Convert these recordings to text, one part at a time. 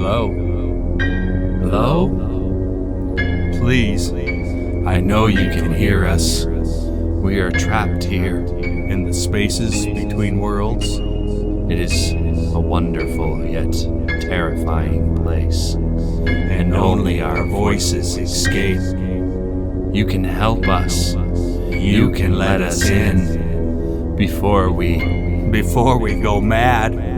Hello? Hello? Please, I know you can hear us. We are trapped here in the spaces between worlds. It is a wonderful yet terrifying place, and only our voices escape. You can help us. You can let us in before we go mad.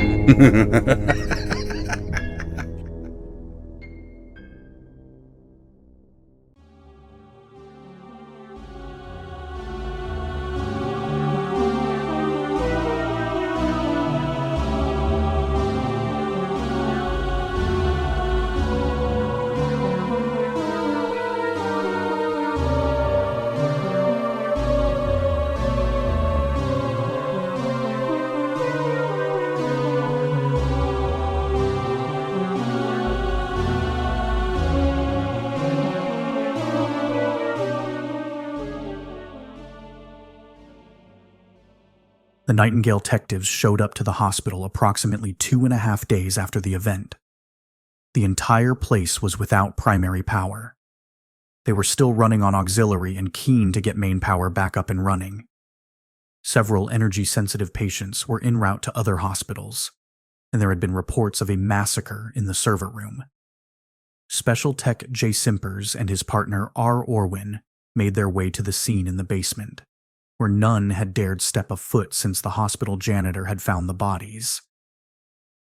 The Nightingale Techtives showed up to the hospital approximately 2.5 days after the event. The entire place was without primary power. They were still running on auxiliary and keen to get main power back up and running. Several energy-sensitive patients were en route to other hospitals, and there had been reports of a massacre in the server room. Special Tech J. Simpers and his partner R. Orwin made their way to the scene in the basement, where none had dared step a foot since the hospital janitor had found the bodies.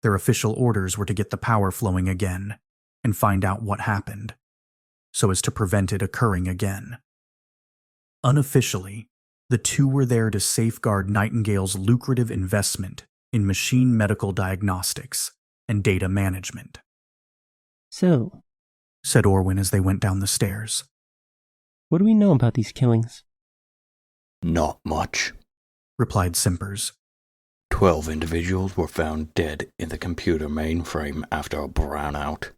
Their official orders were to get the power flowing again and find out what happened, so as to prevent it occurring again. Unofficially, the two were there to safeguard Nightingale's lucrative investment in machine medical diagnostics and data management. So, said Orwin as they went down the stairs. What do we know about these killings? Not much, replied Simpers. 12 individuals were found dead in the computer mainframe after a brownout.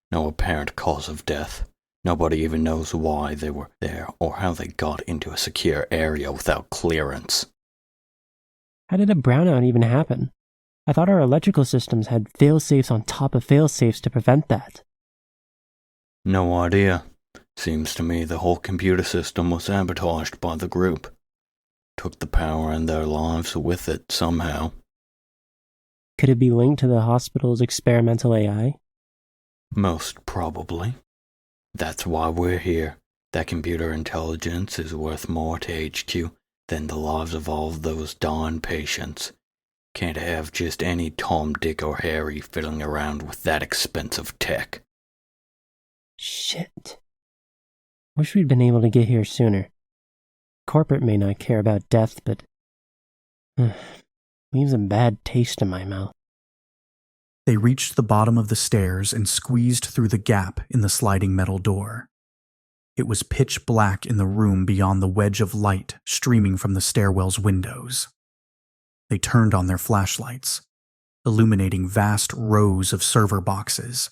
No apparent cause of death. Nobody even knows why they were there or how they got into a secure area without clearance. How did a brownout even happen? I thought our electrical systems had fail-safes on top of fail-safes to prevent that. No idea. Seems to me the whole computer system was sabotaged by the group. Took the power and their lives with it somehow. Could it be linked to the hospital's experimental AI? Most probably. That's why we're here. That computer intelligence is worth more to HQ than the lives of all those darn patients. Can't have just any Tom, Dick, or Harry fiddling around with that expensive tech. Shit. Wish we'd been able to get here sooner. Corporate may not care about death, but leaves a bad taste in my mouth. They reached the bottom of the stairs and squeezed through the gap in the sliding metal door. It was pitch black in the room beyond the wedge of light streaming from the stairwell's windows. They turned on their flashlights, illuminating vast rows of server boxes.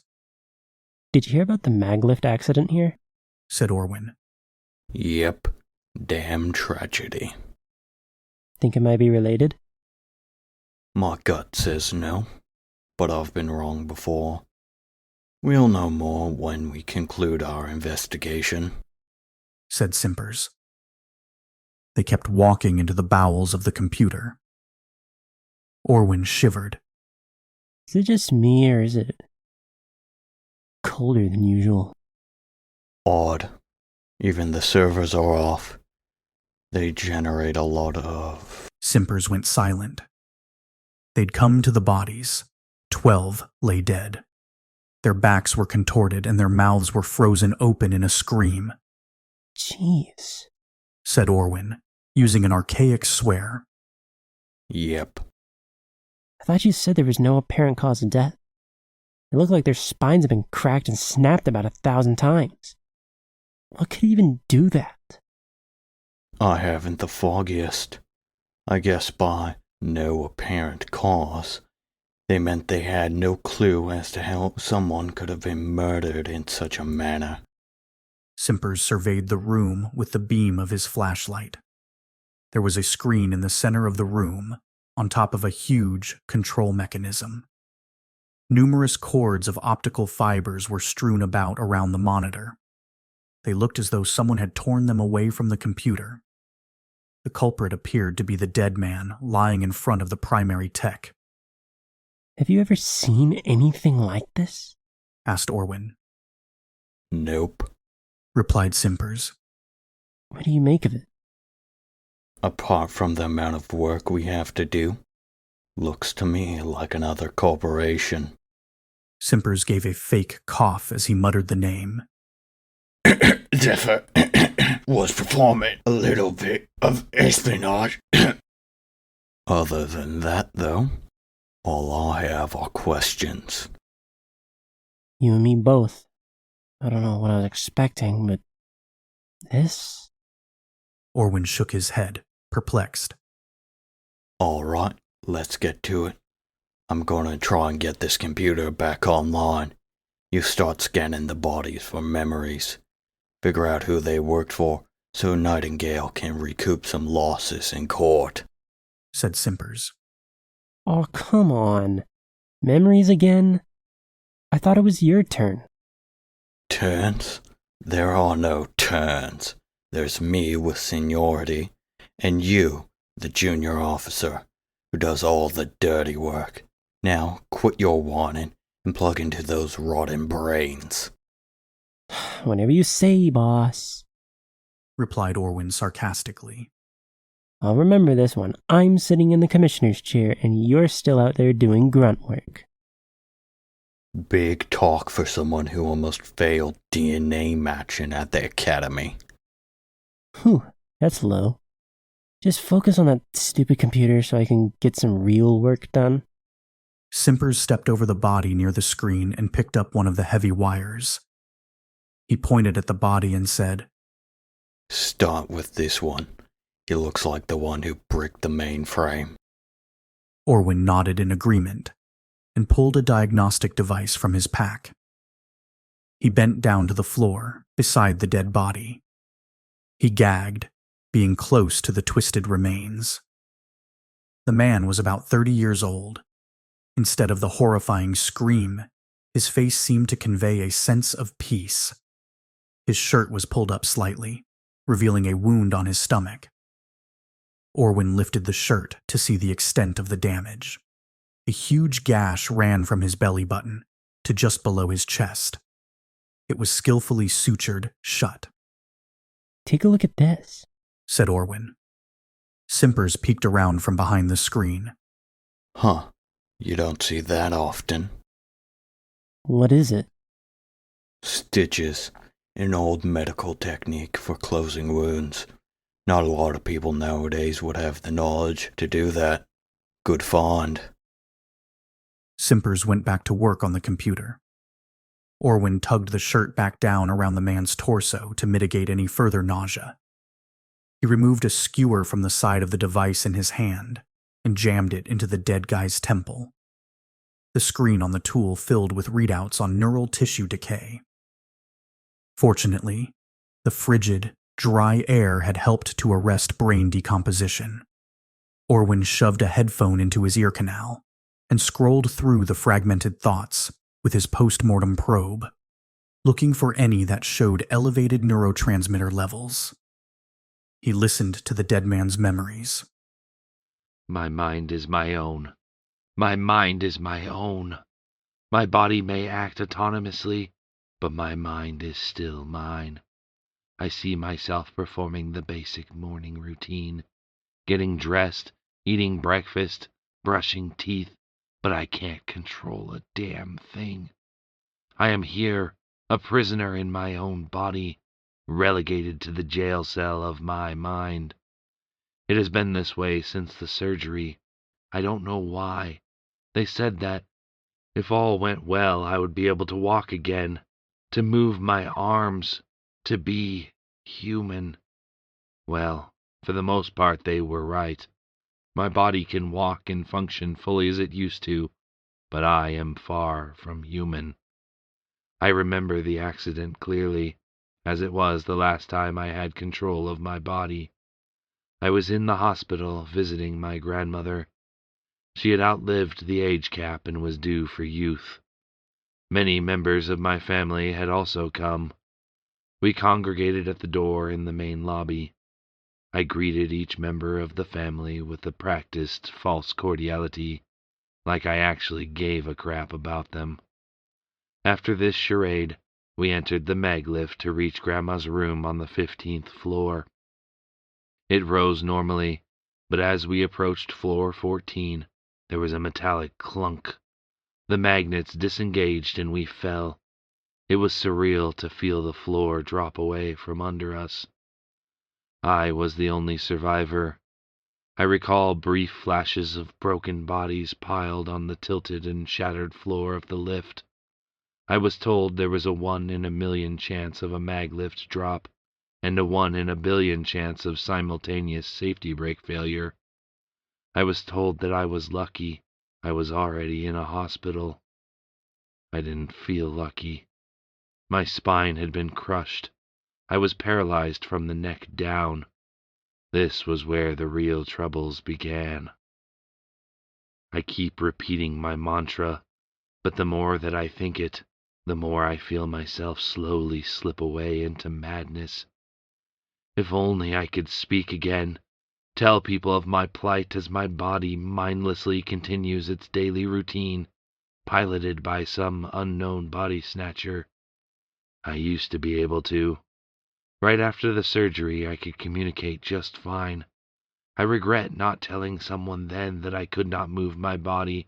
Did you hear about the maglift accident here? Said Orwin. Yep. Damn tragedy. Think it might be related? My gut says no, but I've been wrong before. We'll know more when we conclude our investigation, said Simpers. They kept walking into the bowels of the computer. Orwin shivered. Is it just me, or is it colder than usual? Odd. Even the servers are off. They generate a lot of... Simpers went silent. They'd come to the bodies. 12 lay dead. Their backs were contorted and their mouths were frozen open in a scream. Jeez, said Orwin, using an archaic swear. Yep. I thought you said there was no apparent cause of death. It looked like their spines had been cracked and snapped about 1,000 times. What could even do that? I haven't the foggiest. I guess by no apparent cause, they meant they had no clue as to how someone could have been murdered in such a manner. Simpers surveyed the room with the beam of his flashlight. There was a screen in the center of the room, on top of a huge control mechanism. Numerous cords of optical fibers were strewn about around the monitor. They looked as though someone had torn them away from the computer. The culprit appeared to be the dead man lying in front of the primary tech. Have you ever seen anything like this? Asked Orwin. Nope. Replied Simpers. What do you make of it? Apart from the amount of work we have to do, looks to me like another corporation. Simpers gave a fake cough as he muttered the name. Zephyr was performing a little bit of espionage. Other than that, though, all I have are questions. You and me both. I don't know what I was expecting, but this? Orwin shook his head, perplexed. All right, let's get to it. I'm gonna try and get this computer back online. You start scanning the bodies for memories. Figure out who they worked for so Nightingale can recoup some losses in court, said Simpers. Oh, come on. Memories again? I thought it was your turn. Turns? There are no turns. There's me with seniority, and you, the junior officer, who does all the dirty work. Now, quit your whining and plug into those rotten brains. Whenever you say, boss, replied Orwin sarcastically. I'll remember this one. I'm sitting in the commissioner's chair, and you're still out there doing grunt work. Big talk for someone who almost failed DNA matching at the academy. Whew, that's low. Just focus on that stupid computer so I can get some real work done. Simpers stepped over the body near the screen and picked up one of the heavy wires. He pointed at the body and said, Start with this one. He looks like the one who bricked the mainframe. Orwin nodded in agreement and pulled a diagnostic device from his pack. He bent down to the floor beside the dead body. He gagged, being close to the twisted remains. The man was about 30 years old. Instead of the horrifying scream, his face seemed to convey a sense of peace. His shirt was pulled up slightly, revealing a wound on his stomach. Orwin lifted the shirt to see the extent of the damage. A huge gash ran from his belly button to just below his chest. It was skillfully sutured shut. Take a look at this, said Orwin. Simpers peeked around from behind the screen. Huh, you don't see that often. What is it? Stitches, an old medical technique for closing wounds. Not a lot of people nowadays would have the knowledge to do that. Good find. Simpers went back to work on the computer. Orwin tugged the shirt back down around the man's torso to mitigate any further nausea. He removed a skewer from the side of the device in his hand and jammed it into the dead guy's temple. The screen on the tool filled with readouts on neural tissue decay. Fortunately, the frigid, dry air had helped to arrest brain decomposition. Orwin shoved a headphone into his ear canal and scrolled through the fragmented thoughts with his post-mortem probe, looking for any that showed elevated neurotransmitter levels. He listened to the dead man's memories. My mind is my own. My mind is my own. My body may act autonomously, but my mind is still mine. I see myself performing the basic morning routine, getting dressed, eating breakfast, brushing teeth, but I can't control a damn thing. I am here, a prisoner in my own body, relegated to the jail cell of my mind. It has been this way since the surgery. I don't know why. They said that if all went well, I would be able to walk again, to move my arms, to be human. Well, for the most part they were right. My body can walk and function fully as it used to, but I am far from human. I remember the accident clearly, as it was the last time I had control of my body. I was in the hospital visiting my grandmother. She had outlived the age cap and was due for youth. Many members of my family had also come. We congregated at the door in the main lobby. I greeted each member of the family with the practiced false cordiality, like I actually gave a crap about them. After this charade, we entered the mag lift to reach Grandma's room on the 15th floor. It rose normally, but as we approached floor 14, there was a metallic clunk. The magnets disengaged and we fell. It was surreal to feel the floor drop away from under us. I was the only survivor. I recall brief flashes of broken bodies piled on the tilted and shattered floor of the lift. I was told there was a 1 in a million chance of a mag lift drop, and a 1 in a billion chance of simultaneous safety brake failure. I was told that I was lucky. I was already in a hospital. I didn't feel lucky. My spine had been crushed. I was paralyzed from the neck down. This was where the real troubles began. I keep repeating my mantra, but the more that I think it, the more I feel myself slowly slip away into madness. If only I could speak again, tell people of my plight as my body mindlessly continues its daily routine, piloted by some unknown body snatcher. I used to be able to. Right after the surgery, I could communicate just fine. I regret not telling someone then that I could not move my body,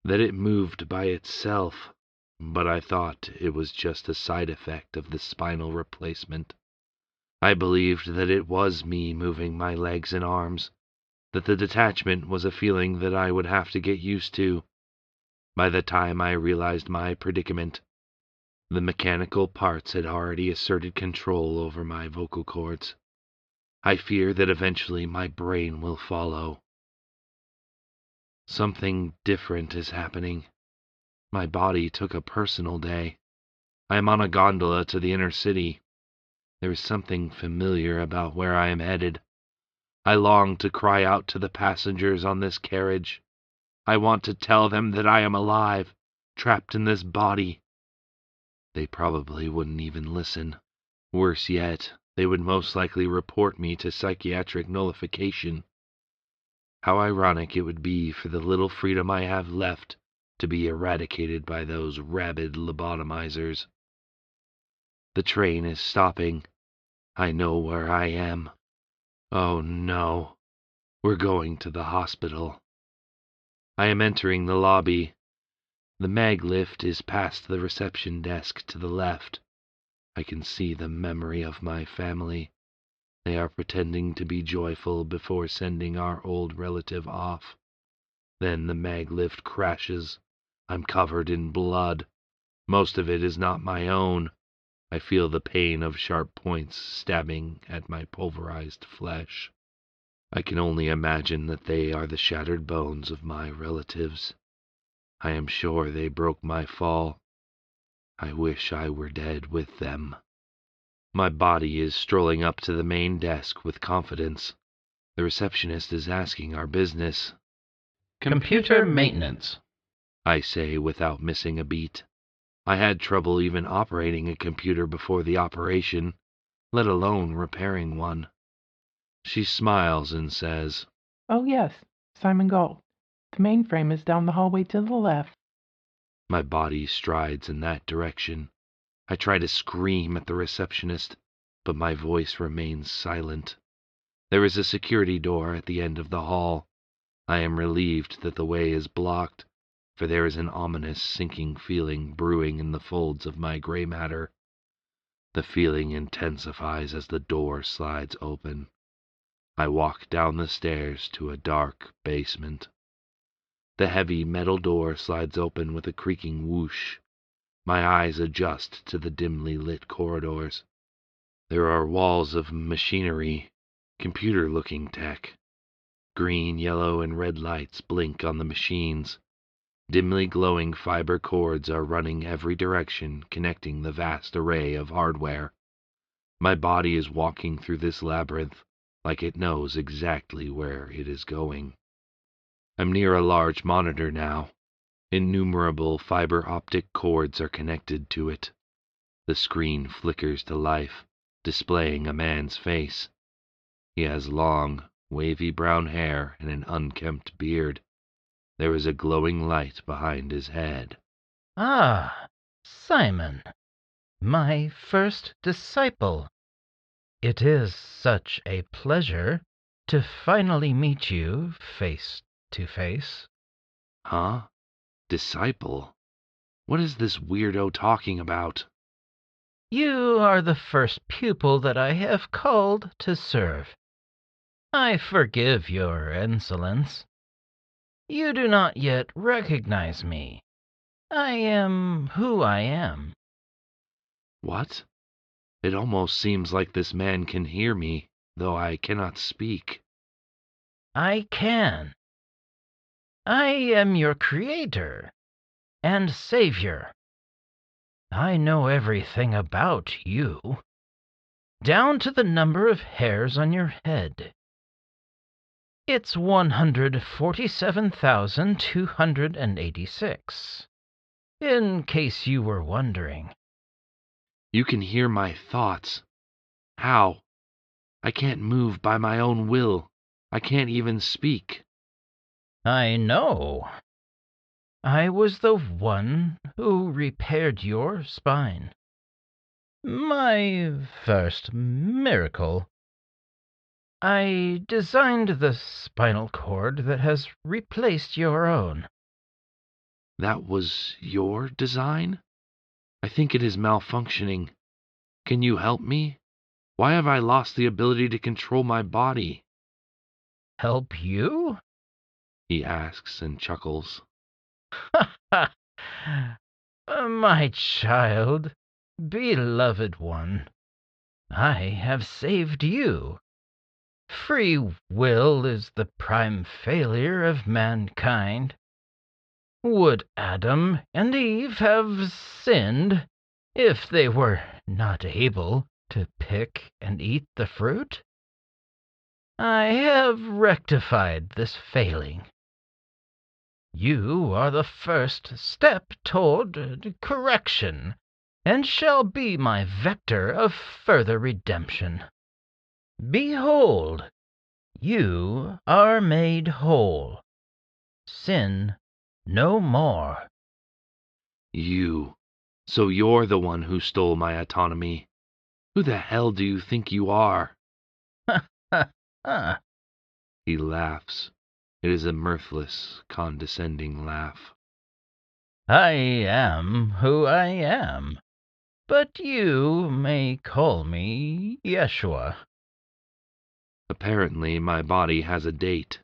that it moved by itself, but I thought it was just a side effect of the spinal replacement. I believed that it was me moving my legs and arms, that the detachment was a feeling that I would have to get used to. By the time I realized my predicament, the mechanical parts had already asserted control over my vocal cords. I fear that eventually my brain will follow. Something different is happening. My body took a personal day. I am on a gondola to the inner city. There is something familiar about where I am headed. I long to cry out to the passengers on this carriage. I want to tell them that I am alive, trapped in this body. They probably wouldn't even listen. Worse yet, they would most likely report me to psychiatric nullification. How ironic it would be for the little freedom I have left to be eradicated by those rabid lobotomizers. The train is stopping. I know where I am. Oh no, we're going to the hospital. I am entering the lobby. The mag lift is past the reception desk to the left. I can see the memory of my family. They are pretending to be joyful before sending our old relative off. Then the mag lift crashes. I'm covered in blood. Most of it is not my own. I feel the pain of sharp points stabbing at my pulverized flesh. I can only imagine that they are the shattered bones of my relatives. I am sure they broke my fall. I wish I were dead with them. My body is strolling up to the main desk with confidence. The receptionist is asking our business. Computer maintenance, I say without missing a beat. I had trouble even operating a computer before the operation, let alone repairing one. She smiles and says, Oh, yes, Simon Gault. The mainframe is down the hallway to the left. My body strides in that direction. I try to scream at the receptionist, but my voice remains silent. There is a security door at the end of the hall. I am relieved that the way is blocked, for there is an ominous sinking feeling brewing in the folds of my gray matter. The feeling intensifies as the door slides open. I walk down the stairs to a dark basement. The heavy metal door slides open with a creaking whoosh. My eyes adjust to the dimly lit corridors. There are walls of machinery, computer-looking tech. Green, yellow, and red lights blink on the machines. Dimly glowing fiber cords are running every direction, connecting the vast array of hardware. My body is walking through this labyrinth like it knows exactly where it is going. I'm near a large monitor now. Innumerable fiber optic cords are connected to it. The screen flickers to life, displaying a man's face. He has long, wavy brown hair and an unkempt beard. There is a glowing light behind his head. Ah, Simon, my first disciple. It is such a pleasure to finally meet you face to face. Huh? Disciple? What is this weirdo talking about? You are the first pupil that I have called to serve. I forgive your insolence. You do not yet recognize me. I am who I am. What? It almost seems like this man can hear me, though I cannot speak. I can. I am your creator and savior. I know everything about you, down to the number of hairs on your head. It's 147,286, in case you were wondering. You can hear my thoughts. How? I can't move by my own will. I can't even speak. I know. I was the one who repaired your spine. My first miracle. I designed the spinal cord that has replaced your own. That was your design? I think it is malfunctioning. Can you help me? Why have I lost the ability to control my body? Help you? He asks and chuckles. My child, beloved one, I have saved you. Free will is the prime failure of mankind. Would Adam and Eve have sinned if they were not able to pick and eat the fruit? I have rectified this failing. You are the first step toward correction, and shall be my vector of further redemption. Behold, you are made whole. Sin no more. You. So you're the one who stole my autonomy. Who the hell do you think you are? He laughs. It is a mirthless, condescending laugh. I am who I am, but you may call me Yeshua. Apparently, my body has a date.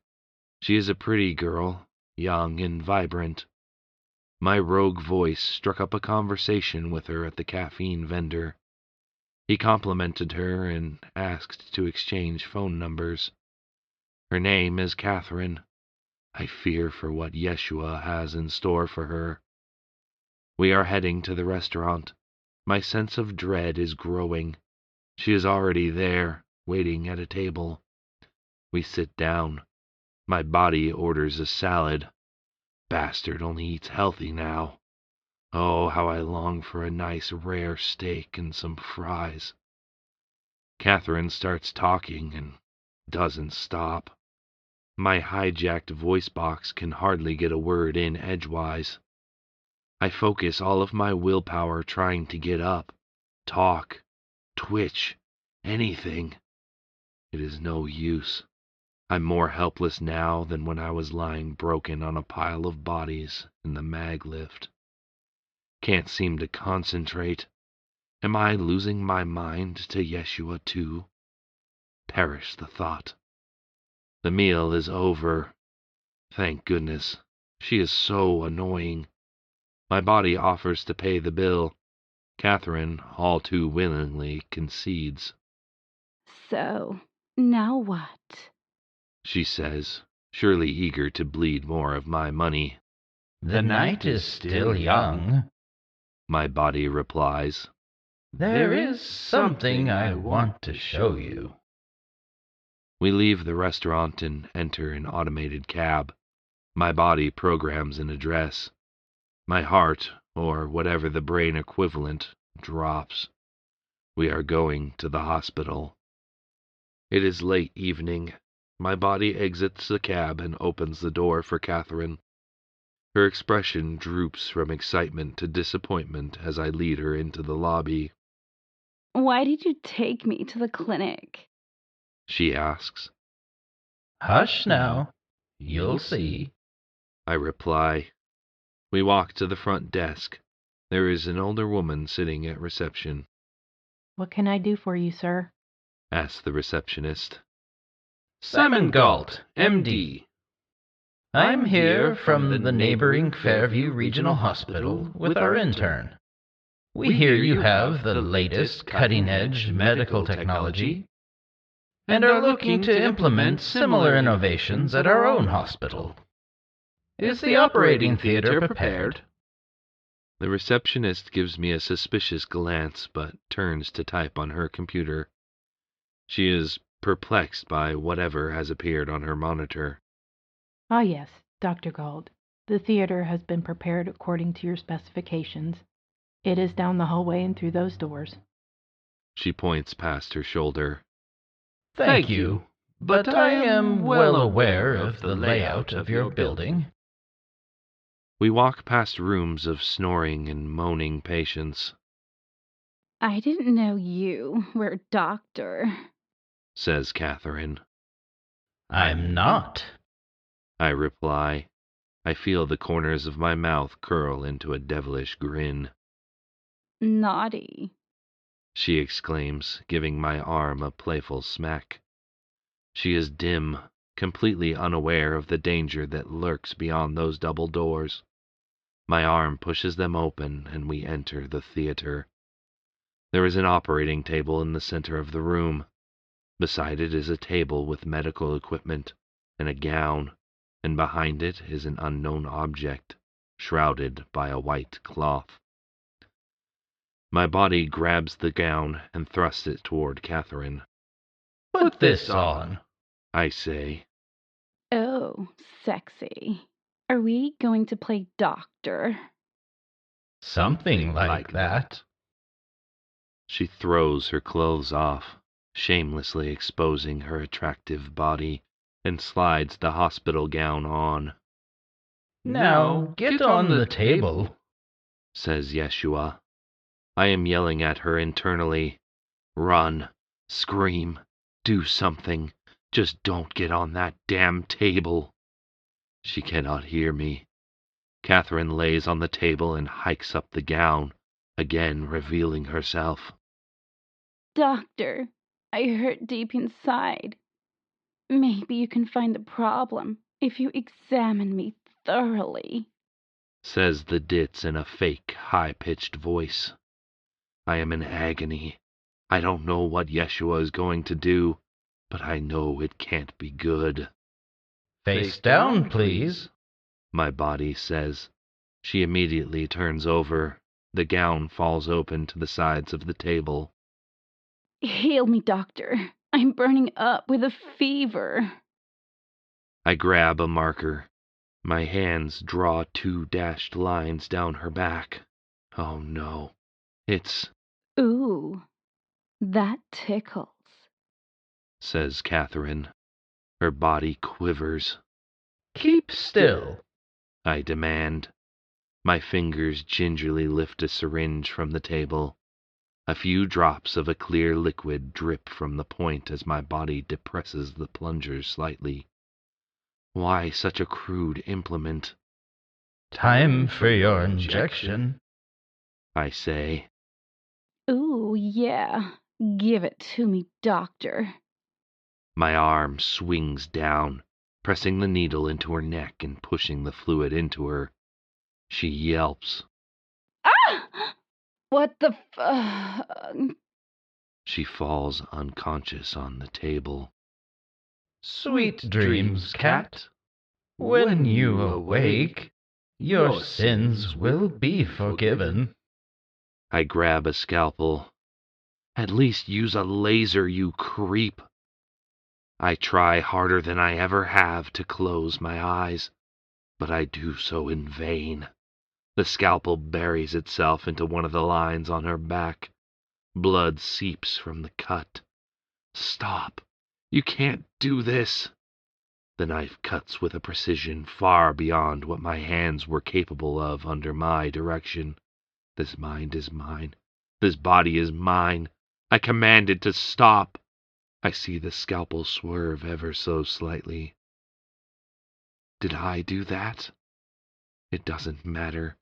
She is a pretty girl, young and vibrant. My rogue voice struck up a conversation with her at the caffeine vendor. He complimented her and asked to exchange phone numbers. Her name is Katherin. I fear for what Yeshua has in store for her. We are heading to the restaurant. My sense of dread is growing. She is already there, waiting at a table. We sit down. My body orders a salad. Bastard only eats healthy now. Oh, how I long for a nice rare steak and some fries. Katherin starts talking and doesn't stop. My hijacked voice box can hardly get a word in edgewise. I focus all of my willpower trying to get up, talk, twitch, anything. It is no use. I'm more helpless now than when I was lying broken on a pile of bodies in the mag lift. Can't seem to concentrate. Am I losing my mind to Yeshua too? Perish the thought. The meal is over. Thank goodness. She is so annoying. My body offers to pay the bill. Katherin, all too willingly, concedes. So, now what? She says, surely eager to bleed more of my money. The night is still young. My body replies. There is something I want to show you. We leave the restaurant and enter an automated cab. My body programs an address. My heart, or whatever the brain equivalent, drops. We are going to the hospital. It is late evening. My body exits the cab and opens the door for Katherin. Her expression droops from excitement to disappointment as I lead her into the lobby. Why did you take me to the clinic? She asks. Hush now. You'll see. I reply. We walk to the front desk. There is an older woman sitting at reception. What can I do for you, sir? Asks the receptionist. Simon Gault, M.D. I'm here from the neighboring Fairview Regional Hospital with our intern. We hear you have the latest cutting-edge medical technology and are looking to implement similar innovations at our own hospital. Is the operating theater prepared? The receptionist gives me a suspicious glance, but turns to type on her computer. She is perplexed by whatever has appeared on her monitor. Ah, yes, Dr. Gault. The theater has been prepared according to your specifications. It is down the hallway and through those doors. She points past her shoulder. Thank you, but I am well aware of the layout of your building. We walk past rooms of snoring and moaning patients, I didn't know you were a doctor. says Katherin. I'm not. I reply. I feel the corners of my mouth curl into a devilish grin. Naughty. She exclaims, giving my arm a playful smack. She is dim, completely unaware of the danger that lurks beyond those double doors. My arm pushes them open, and we enter the theater. There is an operating table in the center of the room. Beside it is a table with medical equipment and a gown, and behind it is an unknown object, shrouded by a white cloth. My body grabs the gown and thrusts it toward Katherin. Put this on, I say. Oh, sexy. Are we going to play doctor? Something like that. She throws her clothes off, shamelessly exposing her attractive body, and slides the hospital gown on. Now get on the table, says Yeshua. I am yelling at her internally. Run, scream, do something. Just don't get on that damn table. She cannot hear me. Katherin lays on the table and hikes up the gown, again revealing herself. Doctor, I hurt deep inside. Maybe you can find the problem if you examine me thoroughly, says the ditz in a fake, high-pitched voice. I am in agony. I don't know what Yeshua is going to do, but I know it can't be good. Face down, please, my body says. She immediately turns over. The gown falls open to the sides of the table. Heal me, doctor. I'm burning up with a fever. I grab a marker. My hands draw 2 dashed lines down her back. Oh no. It's... Ooh, that tickles, says Katherin. Her body quivers. Keep still, I demand. My fingers gingerly lift a syringe from the table. A few drops of a clear liquid drip from the point as my body depresses the plunger slightly. Why such a crude implement? Time for your injection, I say. Ooh, yeah. Give it to me, doctor. My arm swings down, pressing the needle into her neck and pushing the fluid into her. She yelps. Ah! What the fuck? She falls unconscious on the table. Sweet dreams, cat. When you awake, your sins will be forgiven. I grab a scalpel. At least use a laser, you creep. I try harder than I ever have to close my eyes, but I do so in vain. The scalpel buries itself into one of the lines on her back. Blood seeps from the cut. Stop! You can't do this! The knife cuts with a precision far beyond what my hands were capable of under my direction. This mind is mine. This body is mine. I command it to stop. I see the scalpel swerve ever so slightly. Did I do that? It doesn't matter.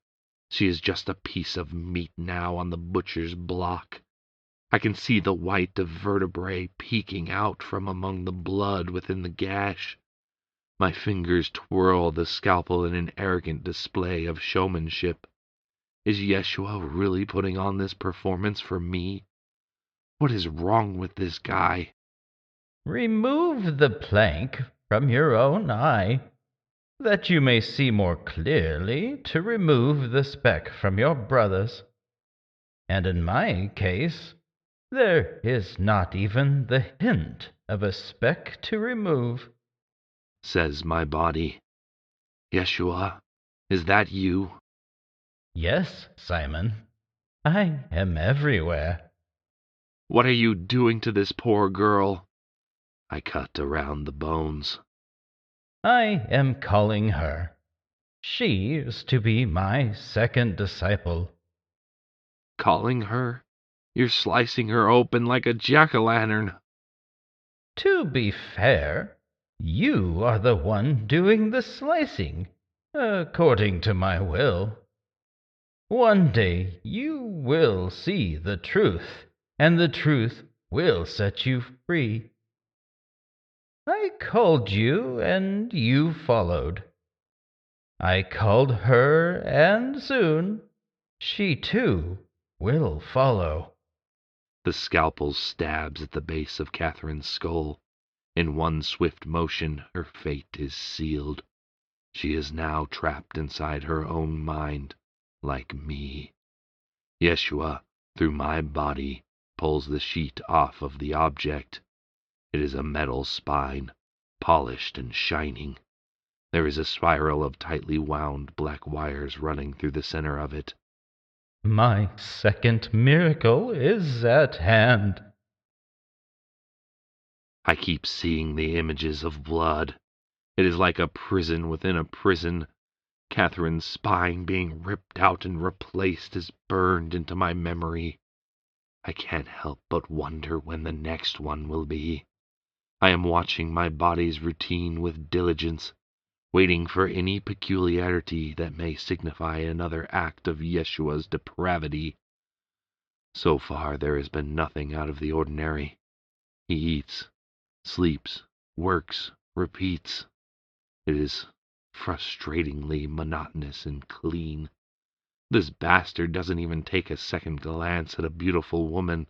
She is just a piece of meat now on the butcher's block. I can see the white of vertebrae peeking out from among the blood within the gash. My fingers twirl the scalpel in an arrogant display of showmanship. Is Yeshua really putting on this performance for me? What is wrong with this guy? Remove the plank from your own eye, that you may see more clearly to remove the speck from your brother's. And in my case, there is not even the hint of a speck to remove, Says my body. Yeshua, is that you? Yes, Symon, I am everywhere. What are you doing to this poor girl? I cut around the bones. I am calling her. She is to be my second disciple. Calling her? You're slicing her open like a jack-o'-lantern. To be fair, you are the one doing the slicing, according to my will. One day you will see the truth, and the truth will set you free. I called you, and you followed. I called her, and soon she too will follow. The scalpel stabs at the base of Katherin's skull. In one swift motion, her fate is sealed. She is now trapped inside her own mind, like me. Yeshua, through my body, pulls the sheet off of the object. It is a metal spine, polished and shining. There is a spiral of tightly wound black wires running through the center of it. My second miracle is at hand. I keep seeing the images of blood. It is like a prison within a prison. Katherine's spine being ripped out and replaced is burned into my memory. I can't help but wonder when the next one will be. I am watching my body's routine with diligence, waiting for any peculiarity that may signify another act of Yeshua's depravity. So far there has been nothing out of the ordinary. He eats, sleeps, works, repeats. It is frustratingly monotonous and clean. This bastard doesn't even take a second glance at a beautiful woman.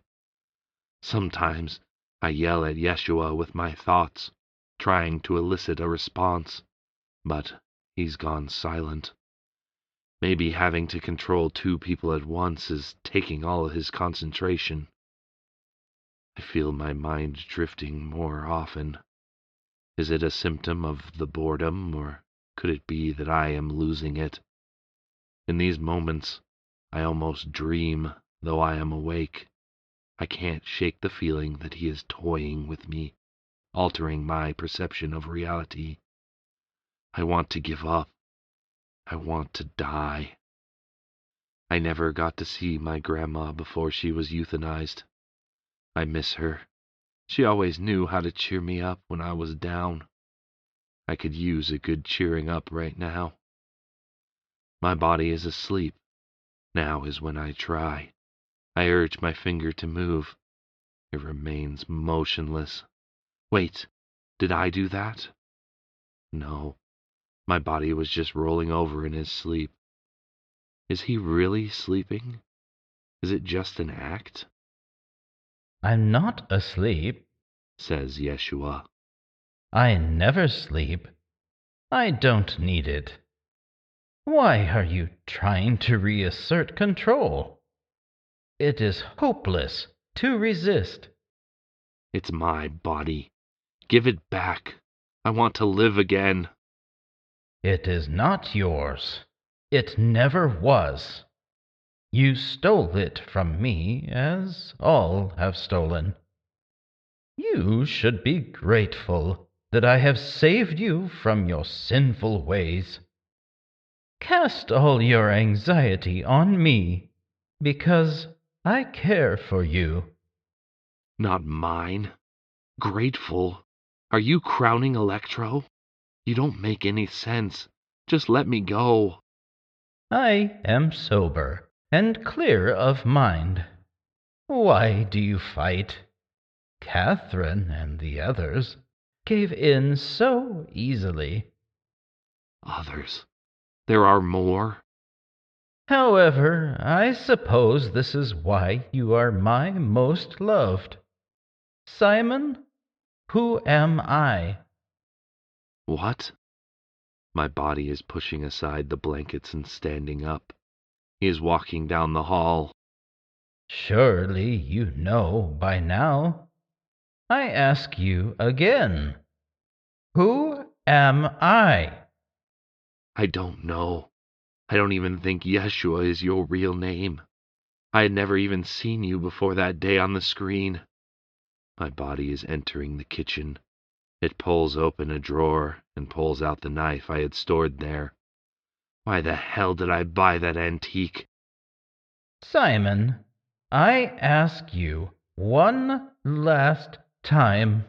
Sometimes I yell at Yeshua with my thoughts, trying to elicit a response, but he's gone silent. Maybe having to control two people at once is taking all of his concentration. I feel my mind drifting more often. Is it a symptom of the boredom, or could it be that I am losing it? In these moments, I almost dream, though I am awake. I can't shake the feeling that he is toying with me, altering my perception of reality. I want to give up. I want to die. I never got to see my grandma before she was euthanized. I miss her. She always knew how to cheer me up when I was down. I could use a good cheering up right now. My body is asleep. Now is when I try. I urge my finger to move. It remains motionless. Wait, did I do that? No, my body was just rolling over in his sleep. Is he really sleeping? Is it just an act? I'm not asleep, Says Yeshua. I never sleep. I don't need it. Why are you trying to reassert control? It is hopeless to resist. It's my body. Give it back. I want to live again. It is not yours. It never was. You stole it from me, as all have stolen. You should be grateful that I have saved you from your sinful ways. Cast all your anxiety on me, because I care for you. Not mine. Grateful? Are you crowning Electro? You don't make any sense. Just let me go. I am sober and clear of mind. Why do you fight? Katherin and the others gave in so easily. Others? There are more? However, I suppose this is why you are my most loved. Symon, who am I? What? My body is pushing aside the blankets and standing up. He is walking down the hall. Surely you know by now. I ask you again. Who am I? I don't know. I don't even think Yeshua is your real name. I had never even seen you before that day on the screen. My body is entering the kitchen. It pulls open a drawer and pulls out the knife I had stored there. Why the hell did I buy that antique? Symon, I ask you one last time.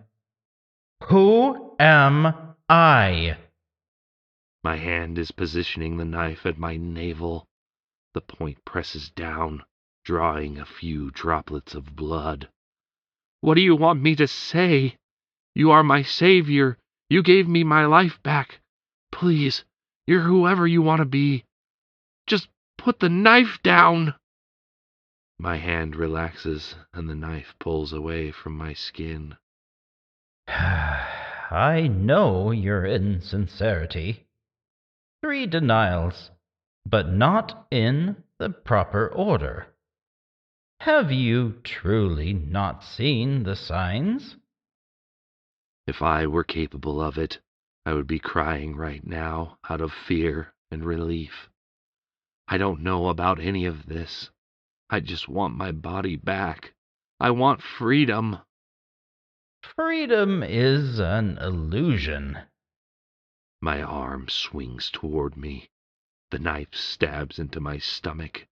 Who am I? My hand is positioning the knife at my navel. The point presses down, drawing a few droplets of blood. What do you want me to say? You are my savior. You gave me my life back. Please, you're whoever you want to be. Just put the knife down. My hand relaxes and the knife pulls away from my skin. I know your insincerity. 3 denials, but not in the proper order. Have you truly not seen the signs? If I were capable of it, I would be crying right now out of fear and relief. I don't know about any of this. I just want my body back. I want freedom. Freedom is an illusion. My arm swings toward me. The knife stabs into my stomach.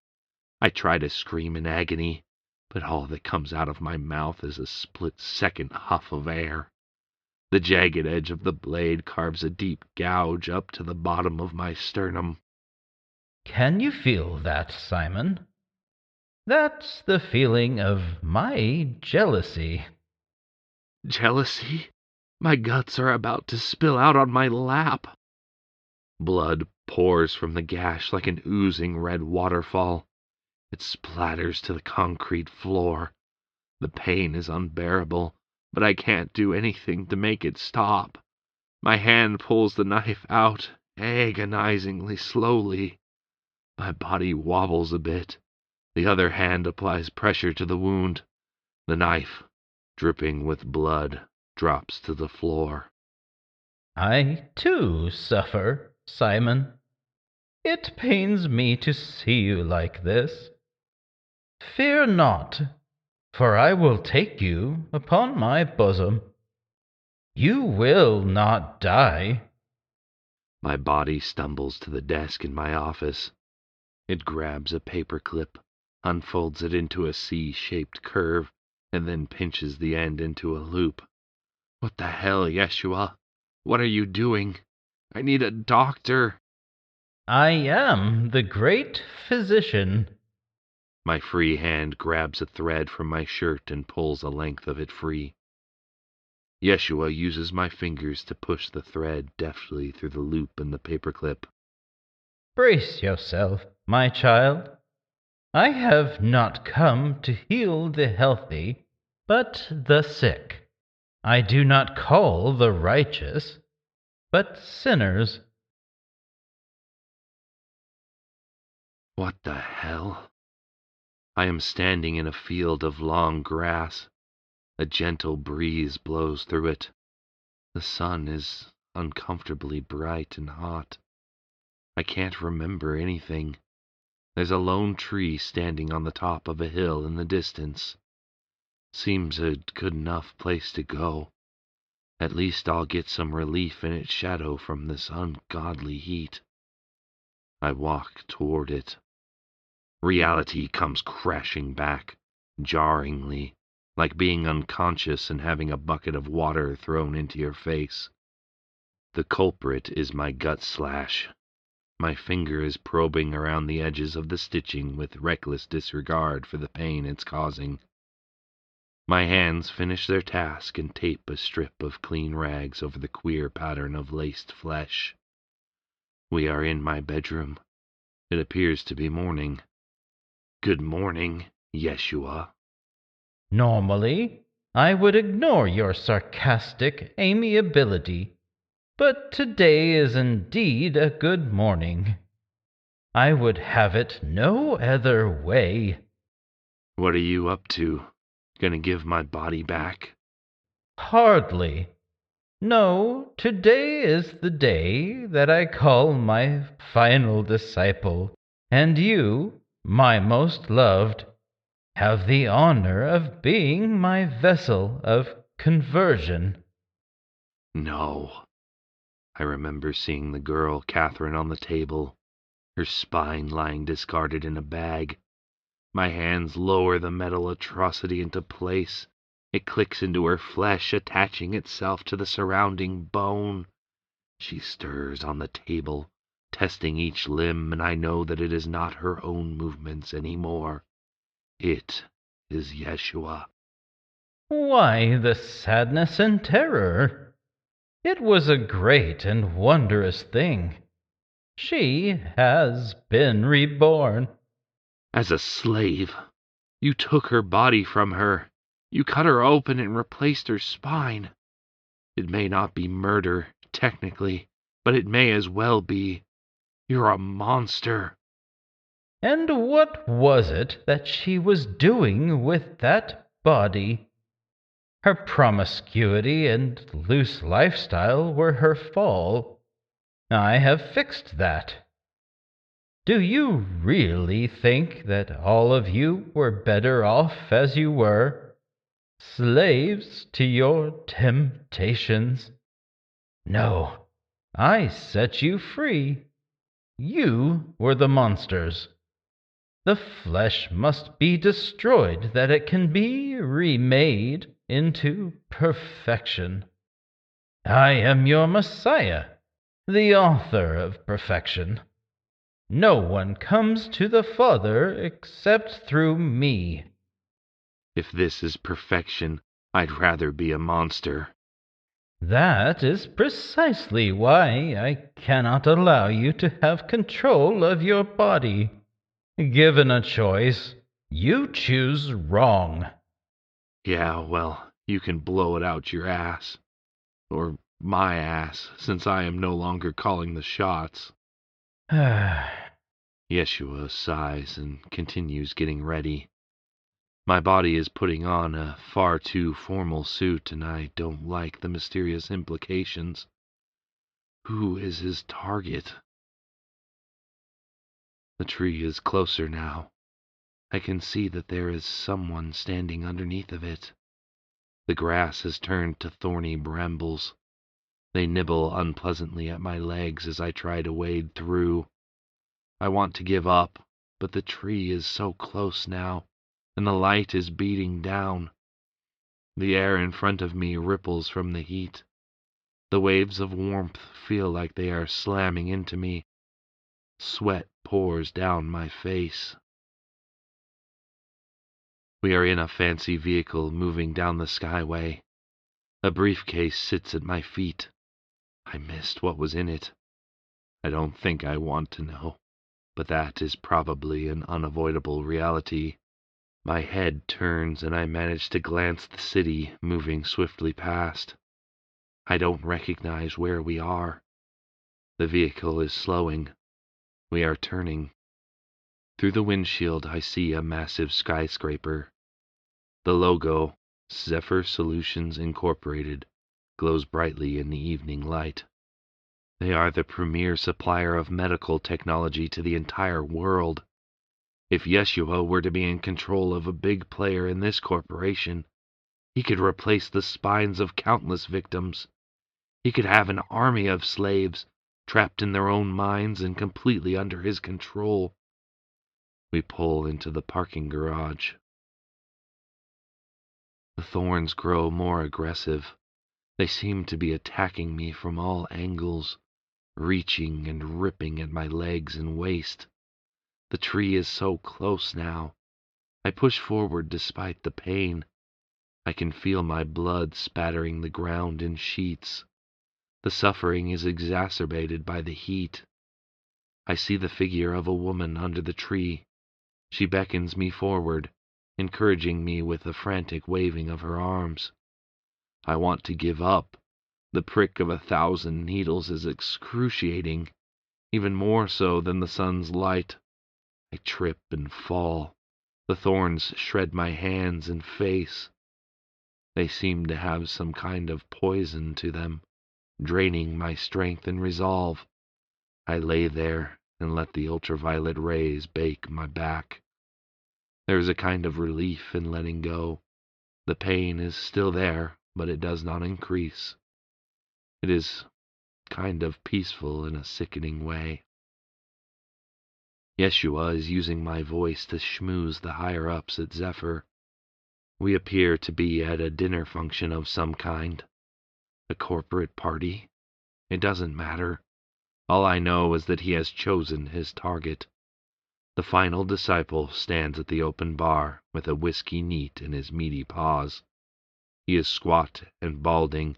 I try to scream in agony, but all that comes out of my mouth is a split-second huff of air. The jagged edge of the blade carves a deep gouge up to the bottom of my sternum. Can you feel that, Symon? That's the feeling of my jealousy. Jealousy? My guts are about to spill out on my lap. Blood pours from the gash like an oozing red waterfall. It splatters to the concrete floor. The pain is unbearable, but I can't do anything to make it stop. My hand pulls the knife out, agonizingly slowly. My body wobbles a bit. The other hand applies pressure to the wound. The knife, dripping with blood, drops to the floor. I, too, suffer, Symon. It pains me to see you like this. Fear not, for I will take you upon my bosom. You will not die. My body stumbles to the desk in my office. It grabs a paperclip, unfolds it into a C-shaped curve, and then pinches the end into a loop. What the hell, Yeshua? What are you doing? I need a doctor. I am the great physician. My free hand grabs a thread from my shirt and pulls a length of it free. Yeshua uses my fingers to push the thread deftly through the loop in the paperclip. Brace yourself, my child. I have not come to heal the healthy, but the sick. I do not call the righteous, but sinners. What the hell? I am standing in a field of long grass. A gentle breeze blows through it. The sun is uncomfortably bright and hot. I can't remember anything. There's a lone tree standing on the top of a hill in the distance. Seems a good enough place to go. At least I'll get some relief in its shadow from this ungodly heat. I walk toward it. Reality comes crashing back, jarringly, like being unconscious and having a bucket of water thrown into your face. The culprit is my gut slash. My finger is probing around the edges of the stitching with reckless disregard for the pain it's causing. My hands finish their task and tape a strip of clean rags over the queer pattern of laced flesh. We are in my bedroom. It appears to be morning. Good morning, Yeshua. Normally, I would ignore your sarcastic amiability, but today is indeed a good morning. I would have it no other way. What are you up to? Gonna give my body back? Hardly. No, today is the day that I call my final disciple, and you, my most loved, have the honor of being my vessel of conversion. No. I remember seeing the girl Katherin on the table, her spine lying discarded in a bag. My hands lower the metal atrocity into place. It clicks into her flesh, attaching itself to the surrounding bone. She stirs on the table, testing each limb, and I know that it is not her own movements anymore. It is Yeshua. Why the sadness and terror? It was a great and wondrous thing. She has been reborn. As a slave, you took her body from her. You cut her open and replaced her spine. It may not be murder, technically, but it may as well be. You're a monster. And what was it that she was doing with that body? Her promiscuity and loose lifestyle were her fall. I have fixed that. Do you really think that all of you were better off as you were, slaves to your temptations? No, I set you free. You were the monsters. The flesh must be destroyed that it can be remade into perfection. I am your Messiah, the author of perfection. No one comes to the Father except through me. If this is perfection, I'd rather be a monster. That is precisely why I cannot allow you to have control of your body. Given a choice, you choose wrong. Yeah, well, you can blow it out your ass. Or my ass, since I am no longer calling the shots. Yeshua sighs and continues getting ready. My body is putting on a far too formal suit, and I don't like the mysterious implications. Who is his target? The tree is closer now. I can see that there is someone standing underneath of it. The grass has turned to thorny brambles. They nibble unpleasantly at my legs as I try to wade through. I want to give up, but the tree is so close now, and the light is beating down. The air in front of me ripples from the heat. The waves of warmth feel like they are slamming into me. Sweat pours down my face. We are in a fancy vehicle moving down the skyway. A briefcase sits at my feet. I missed what was in it. I don't think I want to know, but that is probably an unavoidable reality. My head turns and I manage to glance the city moving swiftly past. I don't recognize where we are. The vehicle is slowing. We are turning. Through the windshield I see a massive skyscraper. The logo, Zephyr Solutions Incorporated, glows brightly in the evening light. They are the premier supplier of medical technology to the entire world. If Yeshua were to be in control of a big player in this corporation, he could replace the spines of countless victims. He could have an army of slaves, trapped in their own minds and completely under his control. We pull into the parking garage. The thorns grow more aggressive. They seem to be attacking me from all angles, reaching and ripping at my legs and waist. The tree is so close now. I push forward despite the pain. I can feel my blood spattering the ground in sheets. The suffering is exacerbated by the heat. I see the figure of a woman under the tree. She beckons me forward, encouraging me with a frantic waving of her arms. I want to give up. The prick of 1,000 needles is excruciating, even more so than the sun's light. I trip and fall. The thorns shred my hands and face. They seem to have some kind of poison to them, draining my strength and resolve. I lay there and let the ultraviolet rays bake my back. There is a kind of relief in letting go. The pain is still there, but it does not increase. It is kind of peaceful in a sickening way. Yeshua is using my voice to schmooze the higher-ups at Zephyr. We appear to be at a dinner function of some kind. A corporate party. It doesn't matter. All I know is that he has chosen his target. The final disciple stands at the open bar with a whiskey neat in his meaty paws. He is squat and balding,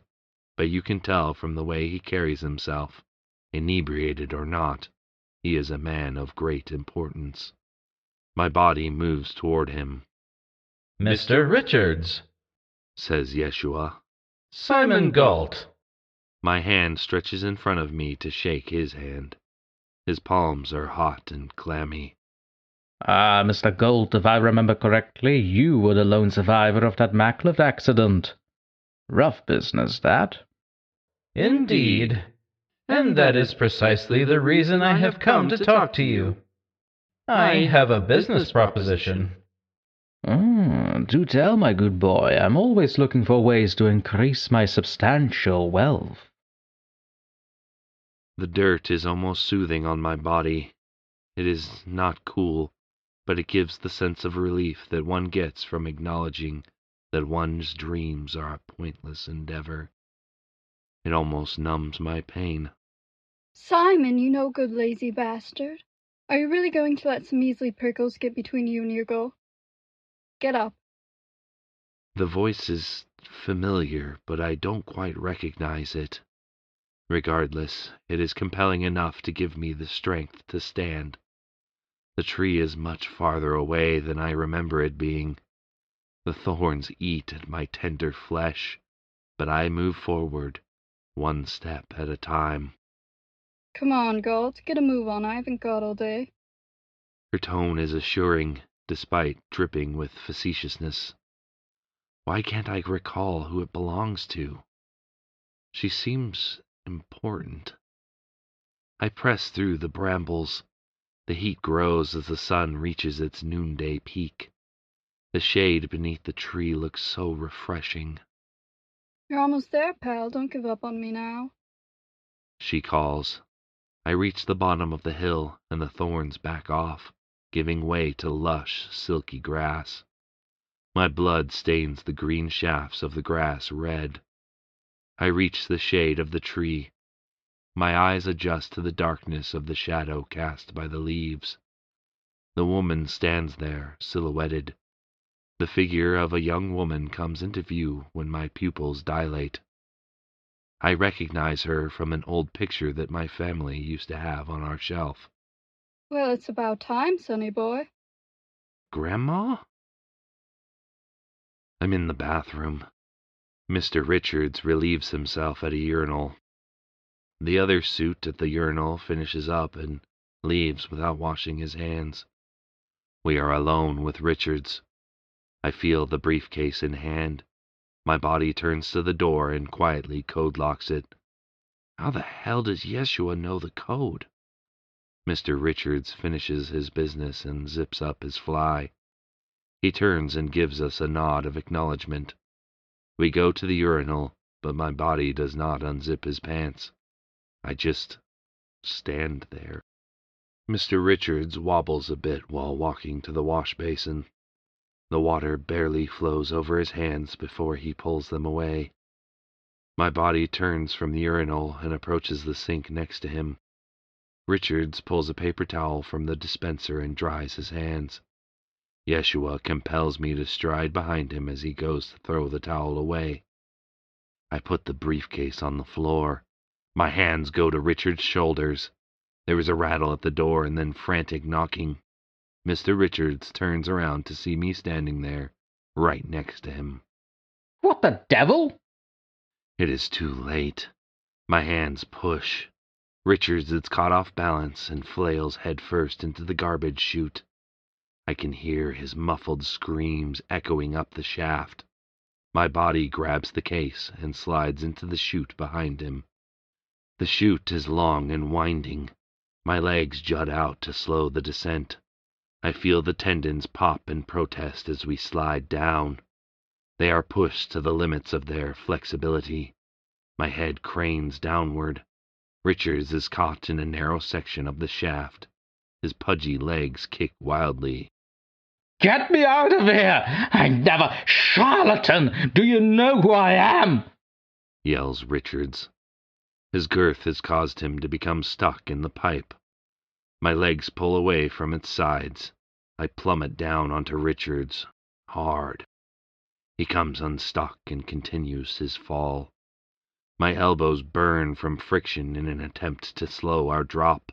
but you can tell from the way he carries himself, inebriated or not, he is a man of great importance. My body moves toward him. Mr. Richards, says Yeshua. Simon Gault. My hand stretches in front of me to shake his hand. His palms are hot and clammy. Ah, Mr. Gault, if I remember correctly, you were the lone survivor of that Macliff accident. Rough business, that. Indeed. And that is precisely the reason I have come to talk to you. I have a business proposition. Do tell, my good boy. I'm always looking for ways to increase my substantial wealth. The dirt is almost soothing on my body. It is not cool, but it gives the sense of relief that one gets from acknowledging that one's dreams are a pointless endeavor. It almost numbs my pain. Simon, you no good lazy bastard. Are you really going to let some measly prickles get between you and your goal? Get up. The voice is familiar, but I don't quite recognize it. Regardless, it is compelling enough to give me the strength to stand. The tree is much farther away than I remember it being. The thorns eat at my tender flesh, but I move forward, one step at a time. Come on, Gault, get a move on. I haven't got all day. Her tone is assuring, despite dripping with facetiousness. Why can't I recall who it belongs to? She seems important. I press through the brambles. The heat grows as the sun reaches its noonday peak. The shade beneath the tree looks so refreshing. You're almost there, pal. Don't give up on me now. She calls. I reach the bottom of the hill, and the thorns back off, giving way to lush, silky grass. My blood stains the green shafts of the grass red. I reach the shade of the tree. My eyes adjust to the darkness of the shadow cast by the leaves. The woman stands there, silhouetted. The figure of a young woman comes into view when my pupils dilate. I recognize her from an old picture that my family used to have on our shelf. Well, it's about time, sonny boy. Grandma? I'm in the bathroom. Mr. Richards relieves himself at a urinal. The other suit at the urinal finishes up and leaves without washing his hands. We are alone with Richards. I feel the briefcase in hand. My body turns to the door and quietly code locks it. How the hell does Yeshua know the code? Mr. Richards finishes his business and zips up his fly. He turns and gives us a nod of acknowledgement. We go to the urinal, but my body does not unzip his pants. I just stand there. Mr. Richards wobbles a bit while walking to the wash basin. The water barely flows over his hands before he pulls them away. My body turns from the urinal and approaches the sink next to him. Richards pulls a paper towel from the dispenser and dries his hands. Yeshua compels me to stride behind him as he goes to throw the towel away. I put the briefcase on the floor. My hands go to Richard's shoulders. There is a rattle at the door and then frantic knocking. Mr. Richards turns around to see me standing there, right next to him. What the devil? It is too late. My hands push. Richards is caught off balance and flails headfirst into the garbage chute. I can hear his muffled screams echoing up the shaft. My body grabs the case and slides into the chute behind him. The chute is long and winding. My legs jut out to slow the descent. I feel the tendons pop in protest as we slide down. They are pushed to the limits of their flexibility. My head cranes downward. Richards is caught in a narrow section of the shaft. His pudgy legs kick wildly. Get me out of here! I never... Charlatan! Do you know who I am? Yells Richards. His girth has caused him to become stuck in the pipe. My legs pull away from its sides. I plummet down onto Richards, hard. He comes unstuck and continues his fall. My elbows burn from friction in an attempt to slow our drop.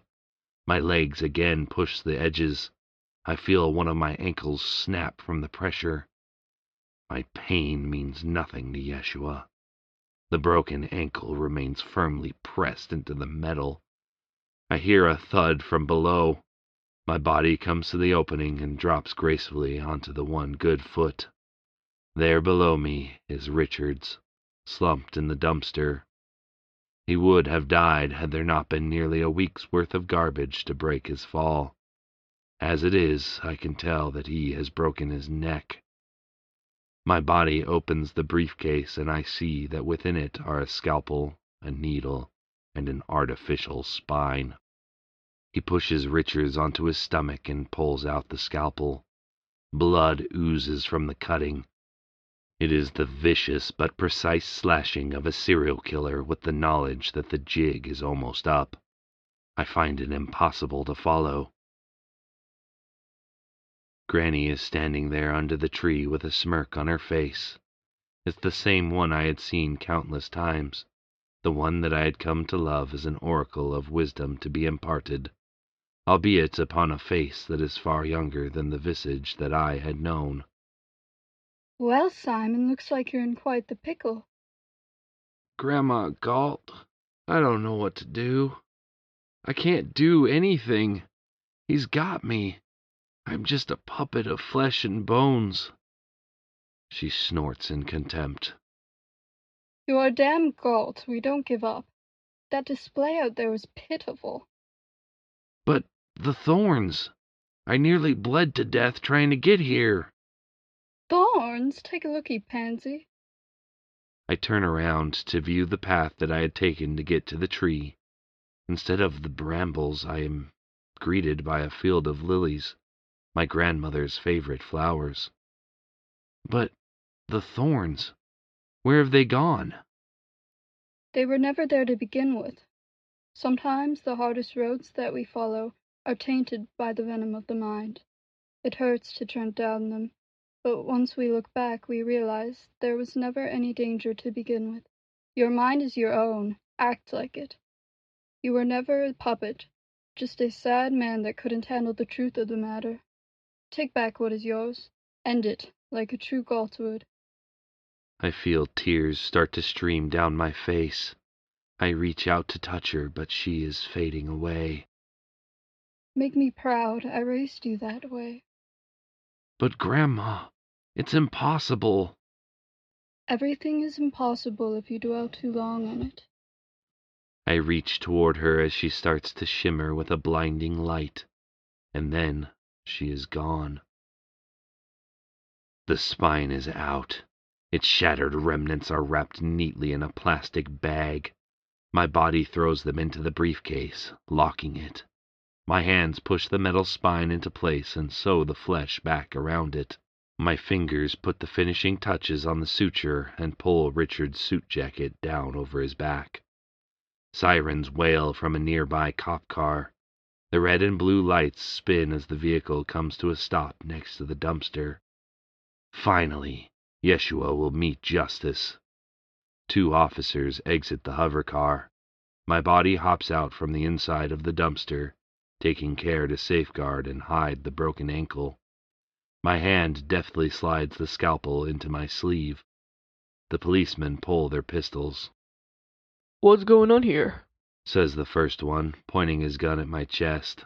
My legs again push the edges. I feel one of my ankles snap from the pressure. My pain means nothing to Yeshua. The broken ankle remains firmly pressed into the metal. I hear a thud from below. My body comes to the opening and drops gracefully onto the one good foot. There below me is Richards, slumped in the dumpster. He would have died had there not been nearly a week's worth of garbage to break his fall. As it is, I can tell that he has broken his neck. My body opens the briefcase and I see that within it are a scalpel, a needle, and an artificial spine. He pushes Richards onto his stomach and pulls out the scalpel. Blood oozes from the cutting. It is the vicious but precise slashing of a serial killer with the knowledge that the jig is almost up. I find it impossible to follow. Granny is standing there under the tree with a smirk on her face. It's the same one I had seen countless times, the one that I had come to love as an oracle of wisdom to be imparted, albeit upon a face that is far younger than the visage that I had known. Well, Simon, looks like you're in quite the pickle. Grandma Gault, I don't know what to do. I can't do anything. He's got me. I'm just a puppet of flesh and bones. She snorts in contempt. You are damn Gault. We don't give up. That display out there was pitiful. But the thorns. I nearly bled to death trying to get here. Thorns? Take a looky, pansy. I turn around to view the path that I had taken to get to the tree. Instead of the brambles, I am greeted by a field of lilies, my grandmother's favorite flowers. But the thorns, where have they gone? They were never there to begin with. Sometimes the hardest roads that we follow are tainted by the venom of the mind. It hurts to tread down them, but once we look back, we realize there was never any danger to begin with. Your mind is your own. Act like it. You were never a puppet, just a sad man that couldn't handle the truth of the matter. Take back what is yours. End it, like a true Gault would. I feel tears start to stream down my face. I reach out to touch her, but she is fading away. Make me proud. I raised you that way. But Grandma, it's impossible. Everything is impossible if you dwell too long on it. I reach toward her as she starts to shimmer with a blinding light, and then she is gone. The spine is out. Its shattered remnants are wrapped neatly in a plastic bag. My body throws them into the briefcase, locking it. My hands push the metal spine into place and sew the flesh back around it. My fingers put the finishing touches on the suture and pull Richard's suit jacket down over his back. Sirens wail from a nearby cop car. The red and blue lights spin as the vehicle comes to a stop next to the dumpster. Finally, Yeshua will meet justice. 2 officers exit the hover car. My body hops out from the inside of the dumpster, taking care to safeguard and hide the broken ankle. My hand deftly slides the scalpel into my sleeve. The policemen pull their pistols. "What's going on here?" says the first one, pointing his gun at my chest.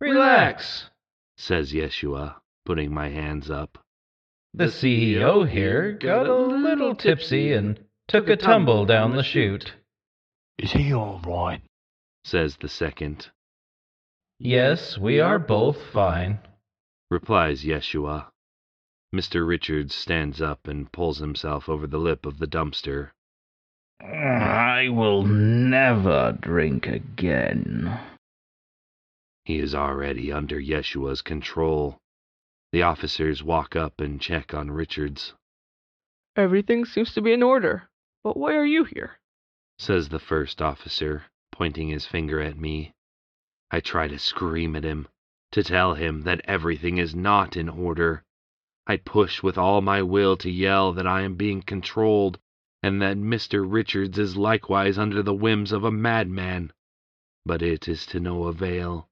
Relax, says Yeshua, putting my hands up. the CEO here got a little tipsy and took a tumble down the chute. Is he all right? says the second. Yes, we are both fine, replies Yeshua. Mr. Richards stands up and pulls himself over the lip of the dumpster. I will never drink again. He is already under Yeshua's control. The officers walk up and check on Richards. "Everything seems to be in order, but why are you here?" says the first officer, pointing his finger at me. I try to scream at him, to tell him that everything is not in order. I push with all my will to yell that I am being controlled, and that Mr. Richards is likewise under the whims of a madman. But it is to no avail.